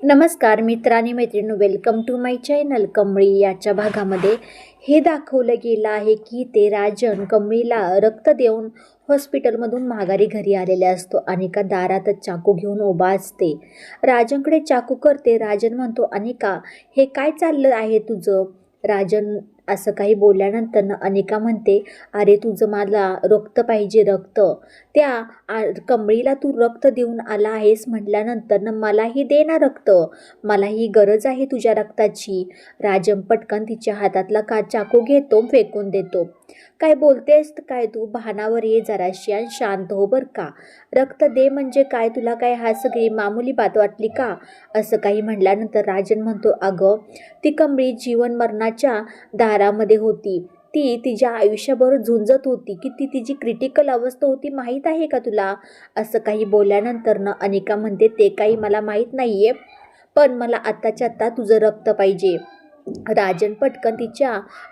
नमस्कार मित्रांनी मैत्रिणी, welcome to my channel. Kamali याच्या भागामध्ये हे दाखवलं गेलं आहे की ते राजन कमळीला रक्त देऊन हॉस्पिटलमधून माघारी घरी आलेले असतो. अनिका दारातच चाकू घेऊन उभा असते. राजनकडे चाकू करते. राजन म्हणतो, अनिका हे काय चाललं आहे तुझं? राजन असं काही बोलल्यानंतर अनिका म्हणते, अरे तुझं मला रक्त पाहिजे, रक्त. कमळीला तू रक्त देऊन आला आहेस म्हटल्यानंतर मलाही दे ना रक्त, मलाही गरज आहे तुझ्या रक्ताची. राजन पटकन तिच्या हातातला चाकू घेतो, फेकून देतो. काय बोलतेस काय तू? भानावर ये जराशी आणि शांत हो बर का. रक्त दे म्हणजे काय, तुला काय हा सगळी मामूली बात वाटली का? असं काही म्हटल्यानंतर राजन म्हणतो, अगं ती कमळी जीवन मरणाच्या दारामध्ये होती. ती तिच्या आयुष्याबरोबर झुंजत होती. किती तिची क्रिटिकल अवस्था होती माहीत आहे का तुला? असं काही बोलल्यानंतर अनिका म्हणते, ते काही मला माहीत नाहीये, पण मला आत्ताच्या आत्ता तुझं रक्त पाहिजे. राजन पटकन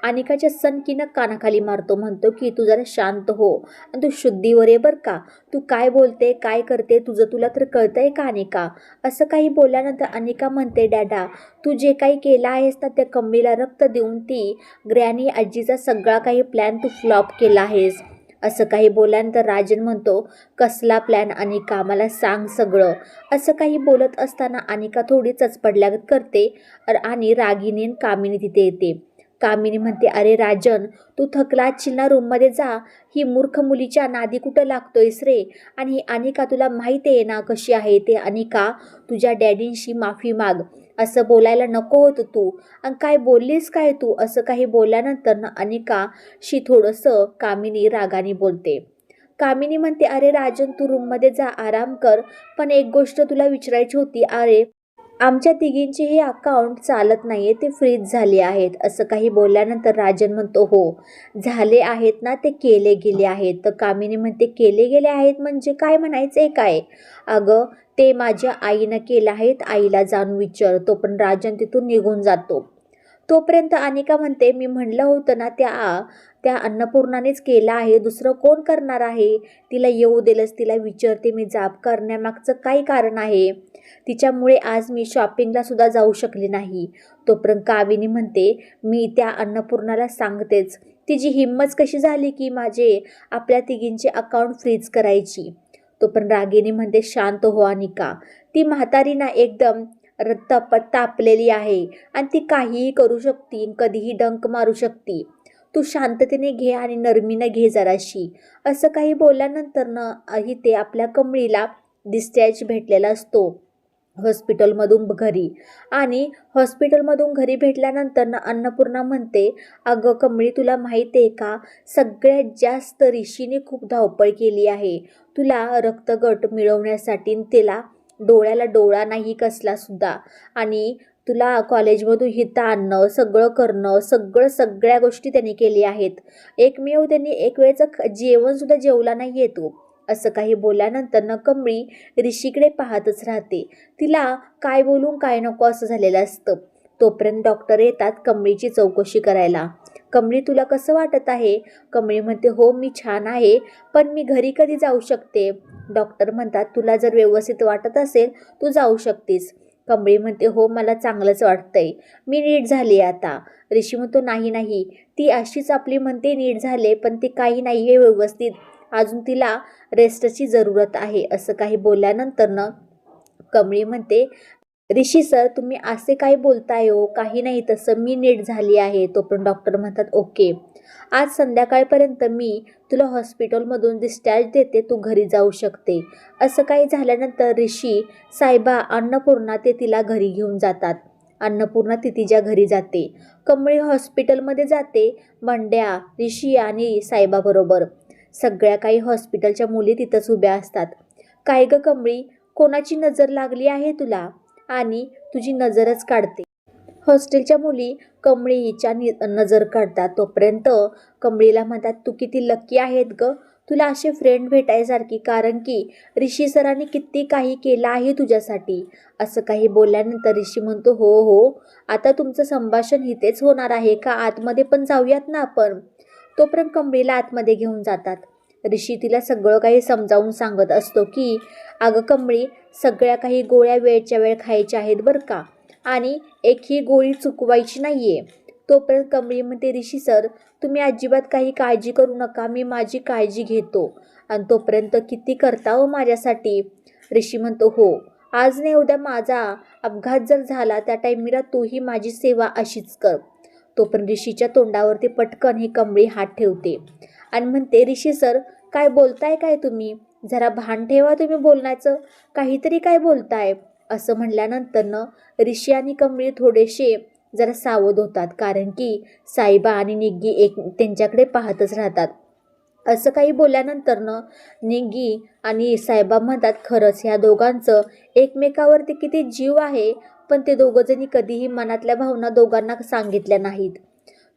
अनिकाच्या सनकीनं कानाखाली मारतो, म्हणतो की तू जरा शांत हो आणि तू शुद्धीवर ये बरं का. तू काय बोलते, काय करते, तुला तर कळतंय का अनिका? असं काही बोलल्यानंतर अनिका म्हणते, डॅडा तू जे काही केलं आहेस ना त्या कमळीला रक्त देऊन ती ग्रॅनी आजीचा सगळा काही प्लॅन तू फ्लॉप केला आहेस. असं काही बोलल्यानंतर राजन म्हणतो, कसला प्लॅन अनिका, मला सांग सगळं. असं काही बोलत असताना अनिका थोडी चचपडल्यागत करते आणि रागिनी कामिनी तिथे येते. कामिनी म्हणते, अरे राजन तू थकला असशील ना, रूममध्ये जा. ही मूर्ख मुलीच्या नादी कुठं लागतोयस रे? आणि अनिका तुला माहिती आहे ना कशी आहे ते. अनिका तुझ्या डॅडींशी माफी माग. असं बोलायला नको होतं तू, आणि काय बोललीस काय तू? असं काही बोलल्यानंतर अनिकाशी थोडंसं कामिनी रागाने बोलते. कामिनी म्हणते, अरे राजन तू रूममध्ये जा, आराम कर. पण एक गोष्ट तुला विचारायची होती. अरे आमच्या तिघींचे हे अकाउंट चालत नाही आहे, ते फ्रीज झाले आहेत. असं काही बोलल्यानंतर राजन म्हणतो, हो झाले आहेत ना, ते केले गेले आहेत. तर कामिनी म्हणते, केले गेले आहेत म्हणजे काय म्हणायचं आहे काय? अगं ते माझ्या आईनं केलं आहेत, आईला जाऊन विचारतो. पण राजन तिथून निघून जातो. तोपर्यंत अनिका म्हणते, मी म्हणलं होतं ना त्या अन्नपूर्णानेच केलं आहे, दुसरं कोण करणार आहे? तिला येऊ दिलंच, तिला विचारते मी, जाब करण्यामागचं काय कारण आहे? तिच्यामुळे आज मी शॉपिंगला सुद्धा जाऊ शकले नाही. तोपर्यंत कामिनी म्हणते, मी त्या अन्नपूर्णाला सांगतेच, तिची हिम्मत कशी झाली की आपल्या तिघींचे अकाउंट फ्रीज करायची. तोपर्यंत रागिनी म्हणते, शांत हो अनिका, ती म्हातारी ना एकदम तापलेली आहे आणि ती काहीही करू शकते, कधीही डंक मारू शकते. तू शांततेने घे आणि नरमीनं घे जराशी. असं काही बोलल्यानंतर इथे आपल्या कमळीला डिस्चार्ज भेटलेला असतो हॉस्पिटलमधून घरी. आणि हॉस्पिटलमधून घरी भेटल्यानंतर अन्नपूर्णा म्हणते, अगं कमळी तुला माहिती आहे का, सगळ्यात जास्त ऋषीने खूप धावपळ केली आहे तुला रक्तगट मिळवण्यासाठी. तिला डोळ्याला डोळा नाही कसला सुद्धा, आणि तुला कॉलेजमधून हिता आणणं, सगळं करणं, सगळ्या गोष्टी त्यांनी केल्या आहेत. एकमेव त्यांनी एक वेळेचं जेवणसुद्धा जेवला नाही आहे तू. असं काही बोलल्यानंतर कमळी ऋषीकडे पाहतच राहते. तिला काय बोलून काय नको असं झालेलं असतं. तोपर्यंत डॉक्टर येतात कमळीची चौकशी करायला. कमळी तुला कसं वाटत आहे? कमळी म्हणते, हो मी छान आहे, पण मी घरी कधी जाऊ शकते? डॉक्टर म्हणतात, तुला जर व्यवस्थित वाटत असेल तू जाऊ शकतेस. कमळी म्हणते, हो मला चांगलंच वाटतंय, मी नीट झाली आता. ऋषी म्हणतो, नाही ती अशीच आपली म्हणते नीट झाले, पण ती काही नाही आहे व्यवस्थित, अजून तिला रेस्टची जरूरत आहे. असं काही बोलल्यानंतर कमळी म्हणते, ऋषी सर तुम्ही असे काय बोलताय हो? काही नाही तसं, मी नीट झाली आहे. तोपर्यंत डॉक्टर म्हणतात, ओके आज संध्याकाळपर्यंत मी तुला हॉस्पिटलमधून डिस्चार्ज देते, तू घरी जाऊ शकते. असं काही झाल्यानंतर ऋषी, सायबा, अन्नपूर्णा ते तिला घरी घेऊन जातात. अन्नपूर्णा ती तिच्या घरी जाते. कमळी हॉस्पिटलमध्ये जाते मंड्या, ऋषी आणि सायबाबरोबर. सगळ्या काही हॉस्पिटलच्या मुली तिथंच उभ्या असतात. काय ग कमळी, कोणाची नजर लागली आहे तुला? आणि तुझी नजरच काढते. हॉस्टेलच्या मुली कमळीच्या नजर काढतात. तोपर्यंत कमळीला म्हणतात, तू किती लकी आहेत ग, तुला असे फ्रेंड भेटायसारखी, कारण की ऋषी सरांनी किती काही केलं आहे तुझ्यासाठी. असं काही बोलल्यानंतर ऋषी म्हणतो, हो आता तुमचं संभाषण इथेच होणार आहे का? आतमध्ये पण जाऊयात ना आपण. तोपर्यंत कमळीला आतमध्ये घेऊन जातात. ऋषी तिला सगळं काही समजावून सांगत असतो की अगं कमळी, सगळ्या काही गोळ्या वेळच्या वेळ खायच्या आहेत बरं का, आणि एकही गोळी चुकवायची नाही आहे. तोपर्यंत कमळी म्हणते, ऋषी सर तुम्ही अजिबात काही काळजी करू नका, मी माझी काळजी घेतो. आणि तोपर्यंत किती करता हो माझ्यासाठी. ऋषी म्हणतो, हो, आज नाही उद्या माझा अपघात जर झाला त्या टायमीला तूही माझी सेवा अशीच कर. तोपर्यंत ऋषीच्या तोंडावरती पटकन ही कमळी हात ठेवते आणि म्हणते, ऋषी सर काय बोलताय काय तुम्ही, जरा भान ठेवा तुम्ही बोलण्याचं, काहीतरी काय बोलताय. असं म्हणल्यानंतरनं ऋषी आणि कमळी थोडेसे जरा सावध होतात, कारण की साईबा आणि निग्गी त्यांच्याकडे पाहतच राहतात. असं काही बोलल्यानंतरनं निग्गी आणि साहेबा म्हणतात, खरंच ह्या दोघांचं एकमेकावरती किती जीव आहे, पण ते दोघंजणी कधीही मनातल्या भावना दोघांना सांगितल्या नाहीत.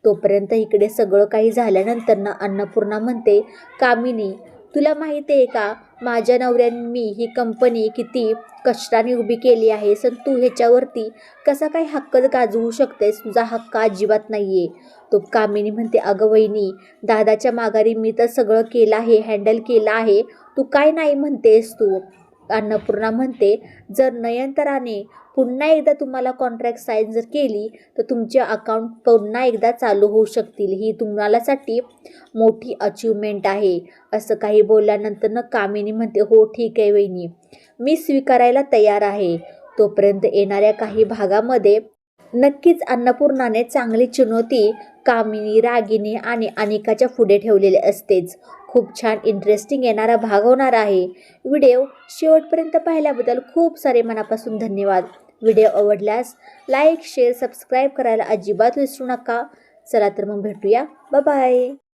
तोपर्यंत इकडे सगळं काही झाल्यानंतरनं अन्नपूर्णा म्हणते, कामिनी तुला माहिती आहे का, माझ्या नवऱ्याने मी ही कंपनी किती कष्टाने उभी केली आहे, सण तू ह्याच्यावरती कसा काही हक्क गाजवू शकतेस, तुझा हक्क अजिबात नाही आहे. तो कामिनी म्हणते, अगं वहिनी, दादाच्या माघारी मी तर सगळं केलं आहे, हँडल केलं आहे, तू काय नाही म्हणतेस तू. अन्नपूर्णा म्हणते, जर नयनताराने पुन्हा एकदा तुम्हाला कॉन्ट्रॅक्ट साईन जर केली तर तुमचे अकाउंट पुन्हा एकदा चालू होऊ शकतील, ही तुम्हालासाठी मोठी अचिव्हमेंट आहे. असं काही बोलल्यानंतर कामिनी म्हणते, हो ठीक आहे वहिनी, मी स्वीकारायला तयार आहे. तोपर्यंत येणाऱ्या काही भागामध्ये नक्कीच अन्नपूर्णाने चांगली चुनौती कामिनी, रागिनी आणि अनिकाच्या पुढे ठेवलेले असतेच. खूप छान इंटरेस्टिंग येणारा भाग होणार आहे. व्हिडिओ शेवटपर्यंत पाहिल्याबद्दल खूप सारे मनापासून धन्यवाद. व्हिडिओ आवडल्यास लाईक, शेअर, सबस्क्राईब करायला अजिबात विसरू नका. चला तर मग भेटूया, बाय बाय.